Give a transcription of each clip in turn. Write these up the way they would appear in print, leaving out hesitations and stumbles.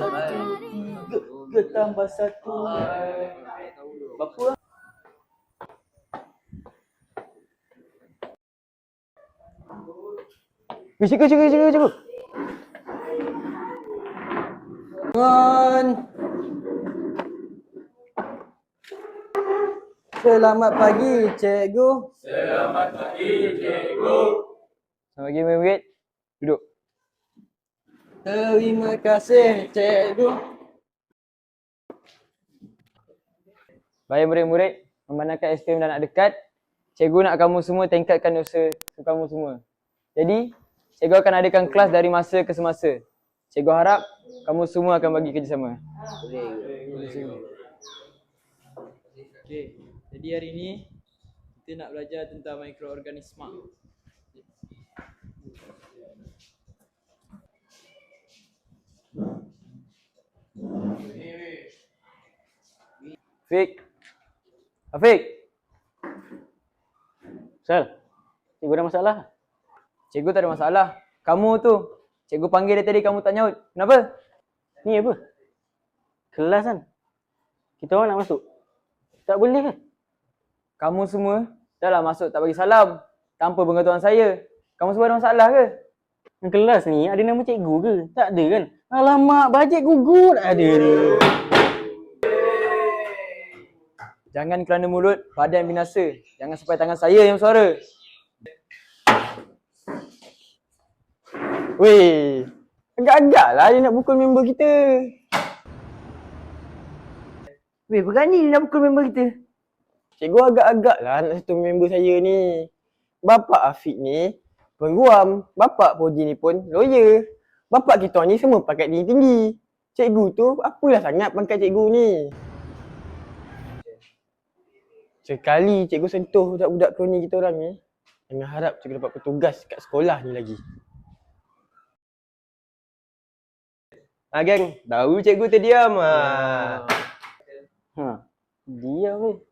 Tiga tambah satu. Berapa? Cikgu. Bangun. Selamat pagi, cikgu. Selamat pagi, cikgu. Selamat pagi, murid. Duduk. Terima kasih, cikgu. Baik murid-murid, memandangkan SPM dah nak dekat, cikgu nak kamu semua tingkatkan usaha kamu semua. Jadi, cikgu akan adakan kelas dari masa ke semasa. Cikgu harap kamu semua akan bagi kerjasama. Okey, jadi hari ini kita nak belajar tentang mikroorganisma. Afiq. Sal, cikgu ada masalah? Cikgu tak ada masalah. Kamu tu, cikgu panggil dia tadi kamu tak nyaut. Kenapa? Ni apa? Kelas kan? Kita orang nak masuk. Tak boleh kan? Kamu semua dah lah masuk tak bagi salam tanpa pengetahuan saya. Kamu semua ada masalah ke? Yang kelas ni ada nama cikgu ke? Tak ada kan? Alamak, bajet gugut ada ni. Jangan kerana mulut badan binasa. Jangan sampai tangan saya yang suara. Weh, agak-agak lah dia nak pukul member kita. Weh, berani dia nak pukul member kita. Cikgu agak-agak lah nak sentuh member saya ni. Bapak Afiq ni penguam. Bapak Poji ni pun lawyer. Bapak kita ni semua pangkat tinggi-tinggi. Cikgu tu apalah sangat pangkat cikgu ni. Sekali cikgu sentuh budak-budak kroni kita orang ni, jangan harap cikgu dapat petugas kat sekolah ni lagi. Geng, tahu cikgu terdiam. Diam weh.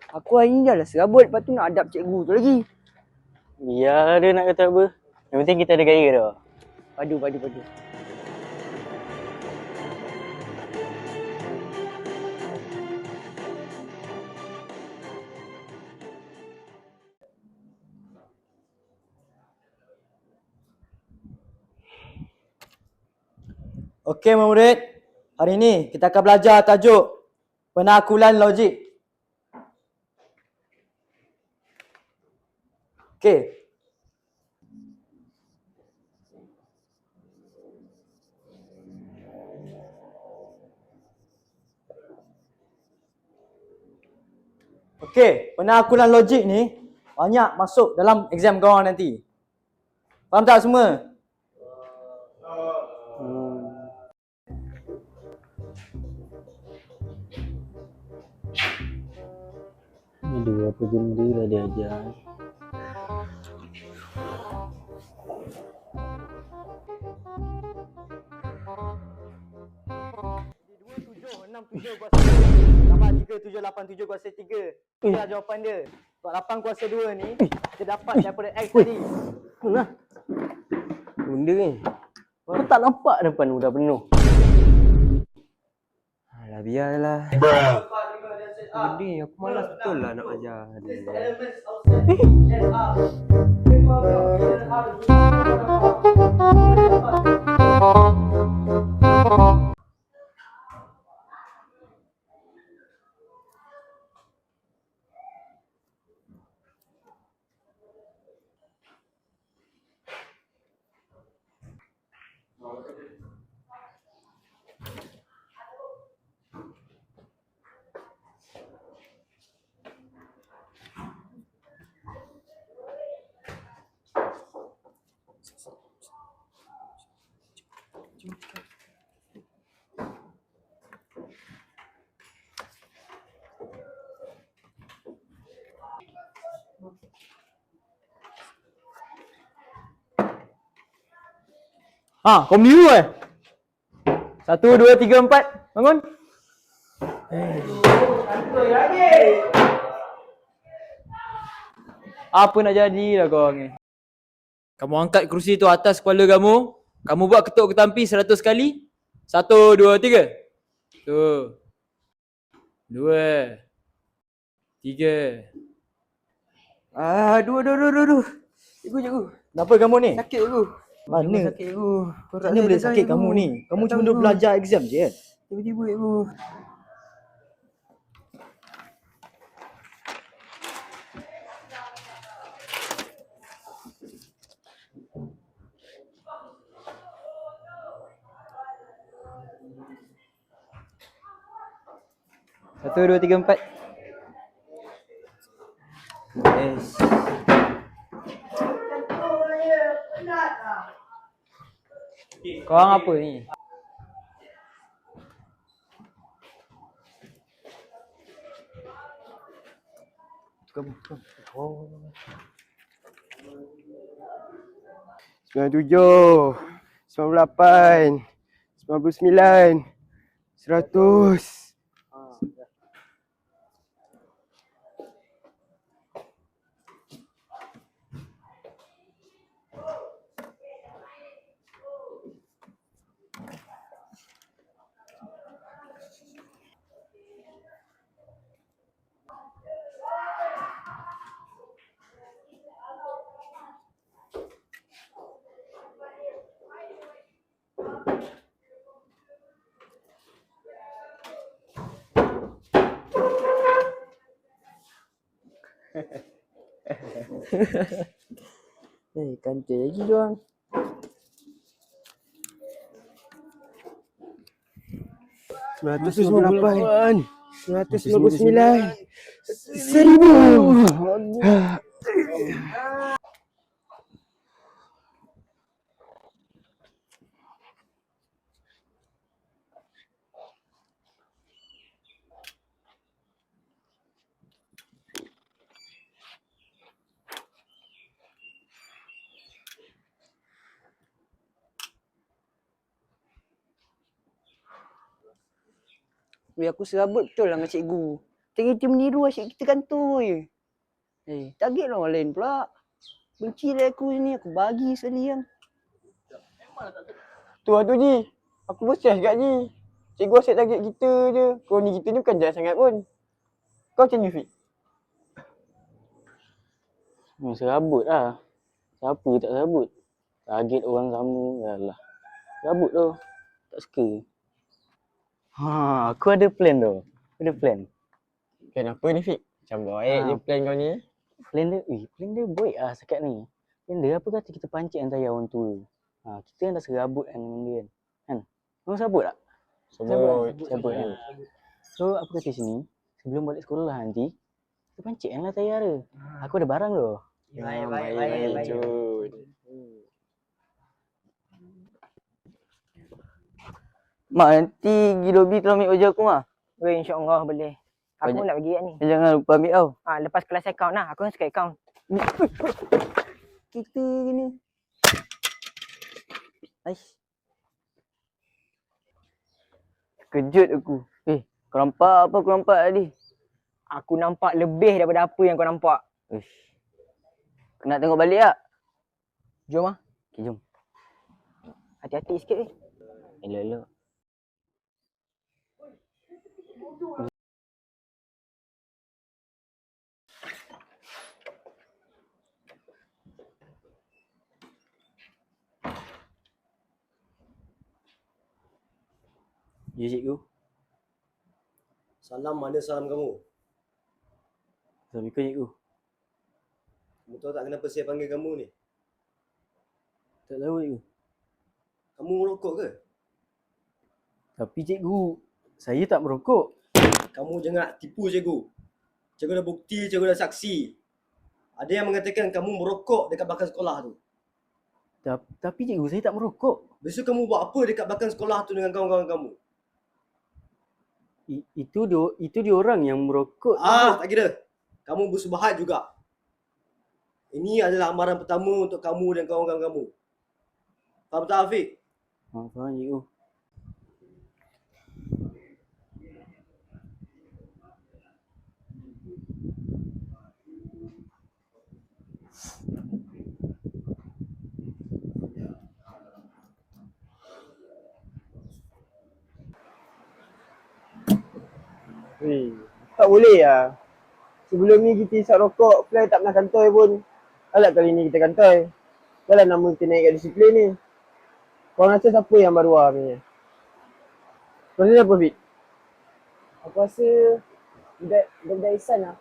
Aku hari ni dah lah serabut, lepas tu nak adab cikgu tu lagi. Biar dia nak kata apa. Yang penting kita ada gaya dah. Padu. Okey murid, hari ni kita akan belajar tajuk penakulan logik. Okey. Okey, penakulan logik ni banyak masuk dalam exam korang nanti. Faham tak semua? Aduh, apa benda lah dia ajar. Tambah 3, 7, 8, 7 kuasa 3. Itulah jawapan dia. Sebab 8 kuasa 2 ni kita dapat daripada X tadi. Nah. Benda ni. Kau tak nampak depan tu dah penuh. Alah, biarlah. Benda ni aku malas betul lah nak ajar dia. Ha, kau biru eh? 1, 2, 3, 4. Bangun. Apa nak jadilah kau ni? Kamu angkat kerusi tu atas kepala kamu. Kamu buat ketuk ketampi 100 kali. 1, 2, 3. 1, 2, 3. Aduh. Cikgu. Kenapa kamu ni? Sakit cikgu. Mana? Sakit cikgu. Mana boleh sakit kamu ni? Kamu cuma duk belajar exam je kan? Tiba-tiba cikgu. Satu, dua, tiga, empat. Yes. Korang apa ni? Kamu. 97, 98, 99, 100. Kantoi lagi doang. 998, 999, 1000. Aku serabut betul lah dengan cikgu. Kita meniru asyik kita kantoi je. Target lah orang lain pula. Benci lah aku ni, aku bagi sekali yang. Tu lah tu Ji. Aku bersias kat Ji. Cikgu asyik target kita je. Kau ni kita ni bukan jahat sangat pun. Kau macam ni Fik? Serabut lah. Siapa tak serabut? Target orang sama. Yalah. Serabut tu. Tak suka. Aku ada plan tu. Kenapa ni Fik? Macam baik je plan kau ni. Plan dia baik lah sekat ni. Plan dia apa kata kita pancit antara orang tua. Kita kan dah serabut kan dengan dia kan. Kau serabut tak? Serabut kan. So apa kata sini, sebelum balik sekolah nanti, kita pancit kan lah tayar dia. Aku ada barang tu. Baik. Jun. Mak nanti pergi lobby tolong ambil baju aku mah. InsyaAllah boleh. Aku nak pergi kat ni. Jangan lupa ambil tau. Lepas kelas account lah. Aku kan suka account. Kita ni. Aish. Kejut aku. Kau nampak apa aku nampak tadi? Aku nampak lebih daripada apa yang kau nampak. Kau nak tengok balik tak? Jom lah. Okay, jom. Hati-hati sikit ni. Elok-elok. Ya cikgu. Salam, mana salam kamu? Assalamualaikum cikgu. Kamu tahu tak kenapa saya panggil kamu ni? Tak tahu cikgu. Kamu merokok ke? Tapi cikgu, saya tak merokok. Kamu jangan tipu cikgu. Cikgu dah bukti, cikgu dah saksi. Ada yang mengatakan kamu merokok dekat belakang sekolah tu. Tapi cikgu saya tak merokok. Besok kamu buat apa dekat belakang sekolah tu dengan kawan-kawan kamu? Itu dia orang yang merokok. Tak kira. Kamu bersubahat juga. Ini adalah amaran pertama untuk kamu dan kawan-kawan kamu. Faham tak, Afiq? Faham cikgu. Weh, tak boleh lah. Sebelum ni kita isap rokok, Fly tak pernah kantoi pun. Alat kali ni kita kantoi. Dah lah nama kita naik kat disiplin ni. Korang rasa siapa yang baru lah punya? Kau rasa siapa, Fik? Aku rasa budak Ihsan lah.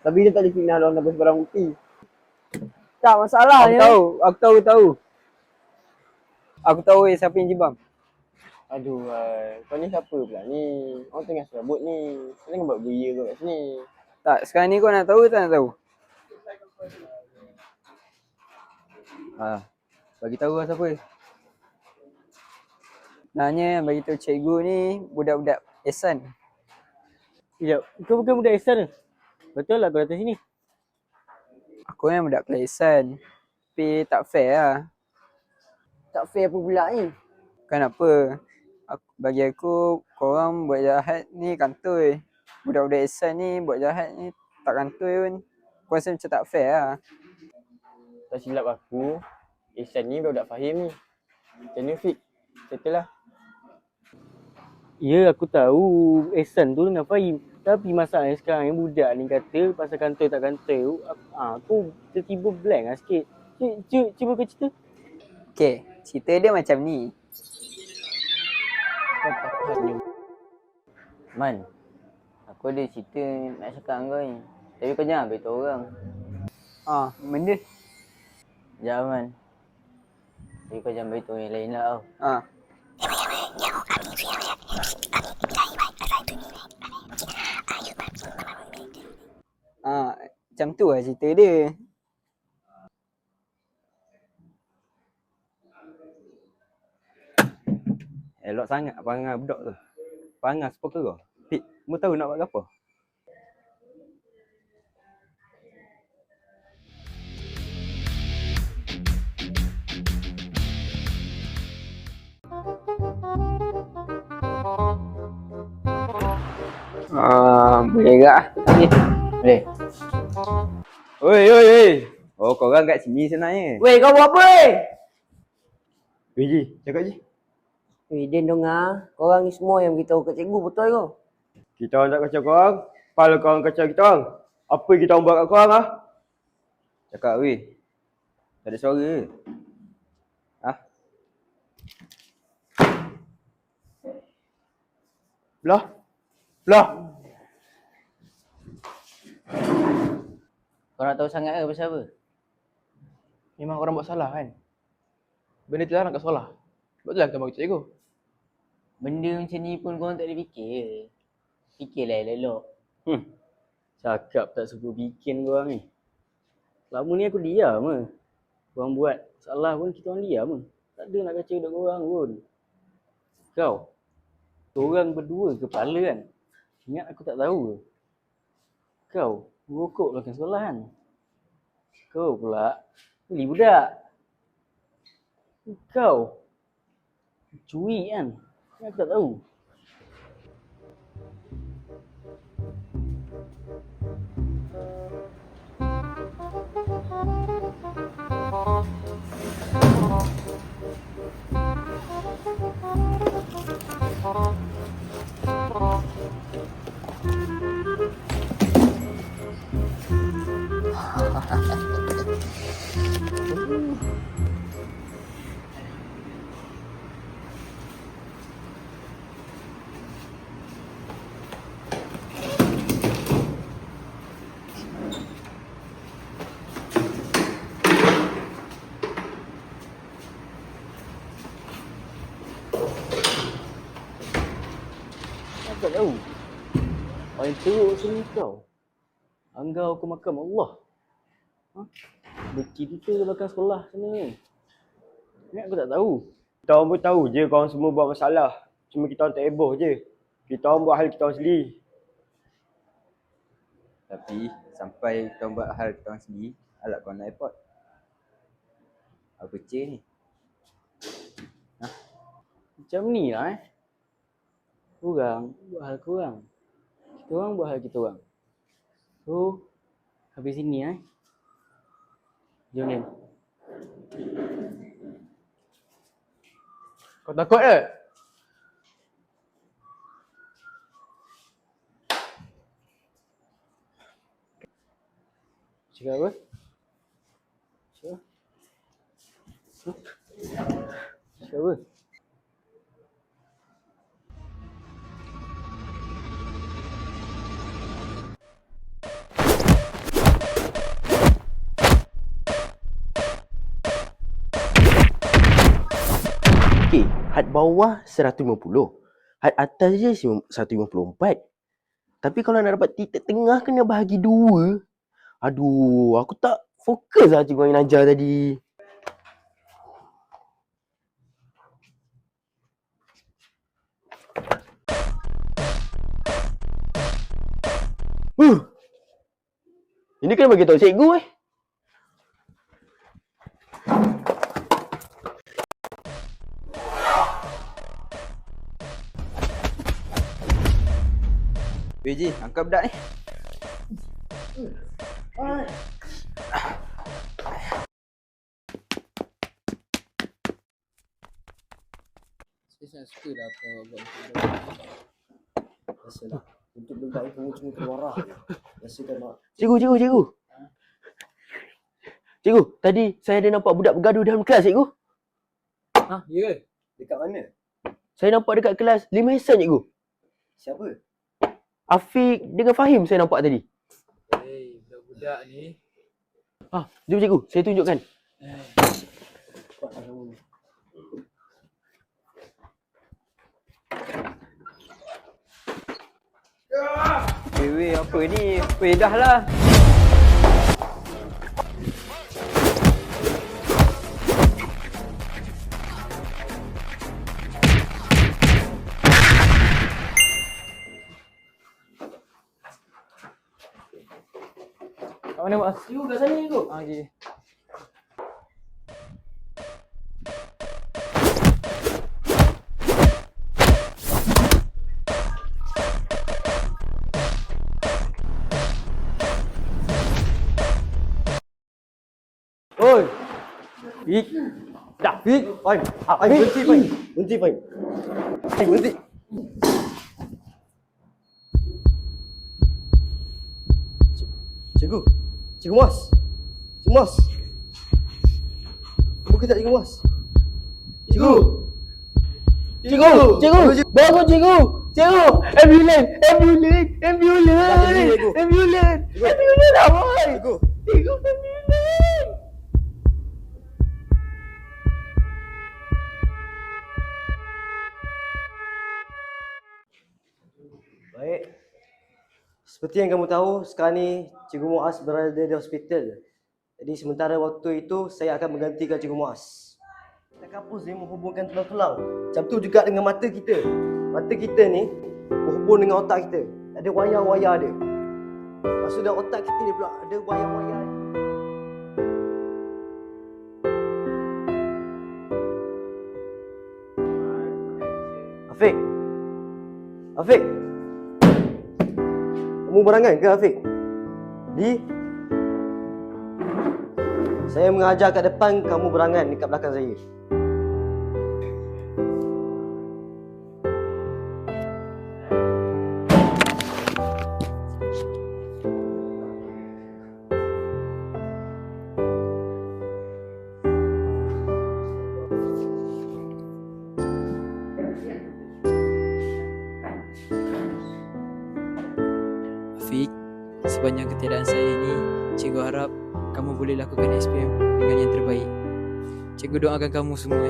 Tapi dia tak boleh fitnah orang tanpa sebarang bukti. Tak masalah Aku ya. tahu. Aku tahu siapa yang jibam. Aduh, kau ni siapa pula ni? Orang tengah serabut ni. Kau jangan buat beria kau kat sini. Tak, sekarang ni kau nak tahu tak nak tahu? Bagi tahu lah siapa. Sebenarnya yang bagi tahu cikgu ni budak-budak Ihsan. Sekejap, kau bukan budak Ihsan ke? Betul lah kau datang sini? Aku yang budak kelas Ihsan. Tapi tak fair lah. Tak fair apa pula ni? Kenapa? Bagi aku, korang buat jahat ni kantoi. Budak-budak Ihsan ni buat jahat ni tak kantoi pun. Aku rasa macam tak fair lah. Tak silap aku, Ihsan ni budak Fahim ni. Macam ni, Fik? Settle lah. Ya, aku tahu Ihsan tu dengan Fahim. Tapi masalahnya sekarang yang budak ni kata pasal kantoi tak kantoi tu, aku tertiba blank lah sikit. Cuba kau cerita. Okay, cerita dia macam ni. Man, aku ada cerita nak cakap dengan kau ni. Tapi kau jangan beritahu orang. Benda? Jangan, Man. Tapi kau jangan beritahu yang lain lah tau. Macam tu lah cerita dia. Elok sangat perangai budak tu. Perangai sepoker kau. Fik, kamu tahu nak buat apa? Boleh tak? Boleh. Oi. Oh, korang kat sini sebenarnya. Weh, kau buat apa weh? Weh Ji, cakap Ji. Weh, Din dengar. Korang ni semua yang beritahu kat cikgu, betul ke? Kita orang tak kacau korang. Kepala korang kacau kita orang. Apa yang kita orang buat kat korang lah? Cakap weh. Tak ada suara ke? Belah. Kau nak tahu sangat ke pasal apa? Memang orang buat salah kan? Benda terlarang kat sekolah. Sebab tu lah kita bagi cikgu. Benda macam ni pun korang tak boleh fikir. Fikirlah elok-elok. Cakap tak suka bikin korang ni. Selama ni aku diam ke. Korang buat salah pun kita orang diam ke. Tak ada nak kacau hidup korang pun. Korang berdua kepala kan. Ingat aku tak tahu ke? Kau rokok belakang sekolah kan? Kau pula beli budak. Kau curi kan? Ingat aku tak tahu. Aku tak tahu. Paling teruk sini kau. Anggau aku makam Allah. Beki tu belakang sekolah sana ni. Ni aku tak tahu. Kita orang pun tahu je korang semua buat masalah. Cuma kita orang tak heboh je. Kita orang buat hal kita orang sendiri. Tapi sampai kita buat hal kita orang sendiri, alat kau nak report. Apa cik ni? Macam ni lah Korang buat hal korang. Kita orang buat hal kita orang. So, habis sini Jom Lim. Kau takut ke? Cakap apa? Cakap apa? Okay, had bawah 150. Had atas je 154. Tapi kalau nak dapat titik tengah kena bahagi 2. Aduh, aku tak fokus lah cikgu Ain ajar tadi. Ini kena bagi tahu cikgu PJ, angkat budak ni. Saya suka dah apa awak buat macam tu. Biasalah. Untuk budak ni kamu cuma keluar lah. Biasakan mak. Cikgu. Cikgu, tadi saya ada nampak budak bergaduh dalam kelas, cikgu. Ha, ya ke? Dekat mana? Saya nampak dekat kelas 5 Ihsan, cikgu. Siapa? Afiq dengan Fahim saya nampak tadi. Hei, budak-budak ni. Jom cikgu, saya tunjukkan. Weh, apa ni? Weh, dah lah. Kat mana Mas? Cikgu kat sana cikgu. Okey. Oi. Fik. Dah Fik. Fahim. Berhenti Fahim. Berhenti Fahim. Berhenti. Cikgu. Cikgu Mas. Cikgu Mas. Bukan tak Cikgu Mas. Cikgu. Cikgu. Bangun cikgu. Cikgu. Ambulans. Ambulans awal. Cikgu. Ambulans. Baik. Seperti yang kamu tahu, sekarang ni Cikgu Muaz berada di hospital. Jadi sementara waktu itu, saya akan menggantikan Cikgu Muaz. Kita kampus ni menghubungkan tulang-tulang. Macam tu juga dengan mata kita. Mata kita ni berhubung dengan otak kita. Ada wayar-wayar dia. Maksud dalam otak kita ni pula ada wayar-wayar. Afiq. Kamu berangan ke Afiq? Saya mengajar kat depan, kamu berangan dekat belakang saya. Afiq, sepanjang ketiadaan saya ini, cikgu harap kamu boleh lakukan SPM dengan yang terbaik. Cikgu doakan kamu semua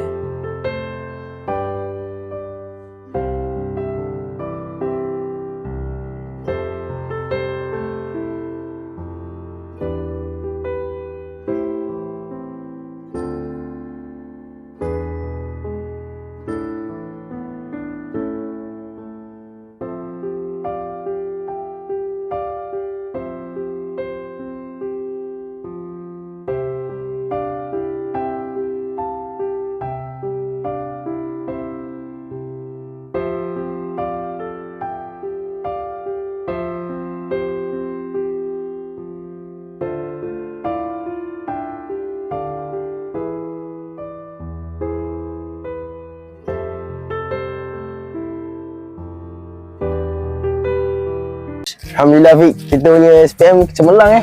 Alhamdulillah Fik, kita punya SPM cemerlang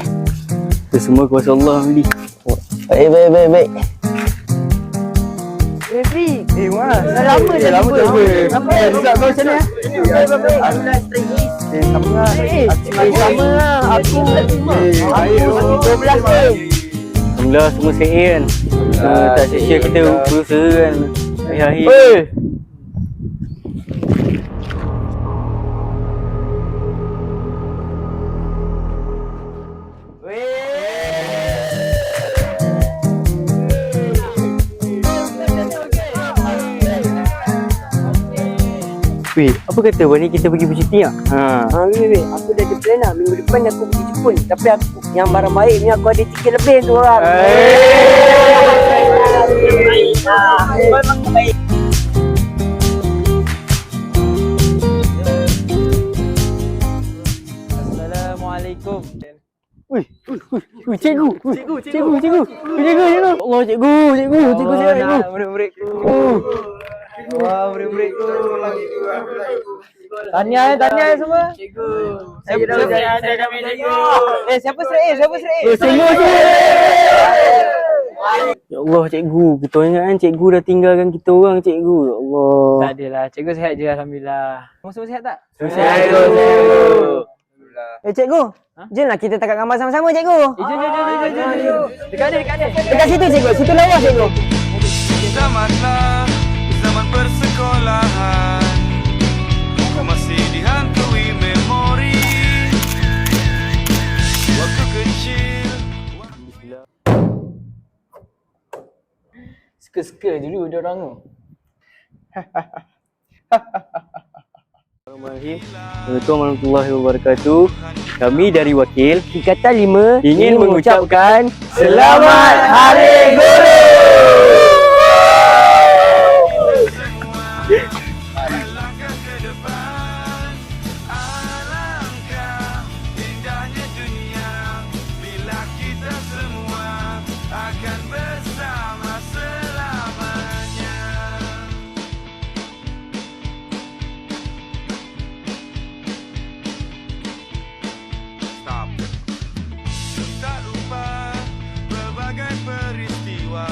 Itu semua kuasa Allah, Amli. Baik. Fik. Wah. Dah lama dah Lama tak jumpa. Sampai Kau macam mana? Alhamdulillah sama lah. Aku 12 ni. Alhamdulillah semua sihat kan. Tak sia-sia kita berusaha kan. Akhir-akhir. Weh, apa kata hari ni kita pergi bercuti tak? Weh, aku dah ada plan lah. Minggu depan aku pergi Jepun. Tapi aku, yang barang baik ni aku ada tiket lebih tu orang. Assalamualaikum. Weh, cikgu. Allah, cikgu sihat cikgu. Murid-muridku. Wah, murid-muridku. Tahniah semua. Cikgu. Saya dah cikgu. Siapa serai? Semua. Ya Allah, cikgu. Kita ingat kan cikgu dah tinggalkan kita orang, cikgu. Ya Allah. Tak adalah. Cikgu sihat je, alhamdulillah. Kamu semua sihat tak? Sihat, cikgu. Cikgu. Jomlah kita tangkap gambar sama-sama, cikgu. Jom. Dekat dia. Dekat situ, cikgu. Situ lawa, cikgu. Tamatlah zaman persekolahan, masih dihantui memori waktu kecil. Suka-suka dulu dia orang tu. Assalamualaikum warahmatullahi wabarakatuh. Kami dari Wakil Ikatan 5 ingin mengucapkan Selamat Hari Guru. Langkah ke depan, alangkah indahnya dunia bila kita semua akan bersama selamanya. Stop. Tak lupa berbagai peristiwa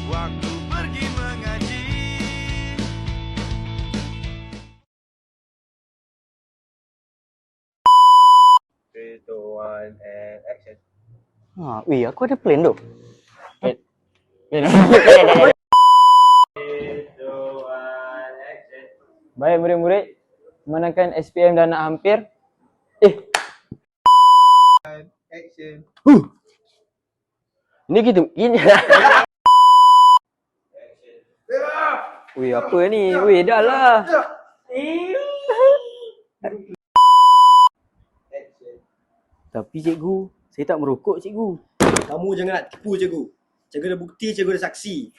waktu pergi mengaji. Weh, aku ada plan tu. Baik murid-murid, memandangkan SPM dah nak hampir. Ni kita ini. Weh, apa ni? Weh, dah lah. Tapi cikgu, saya tak merokok cikgu. Kamu jangan nak tipu cikgu. Cikgu ada bukti, cikgu ada saksi.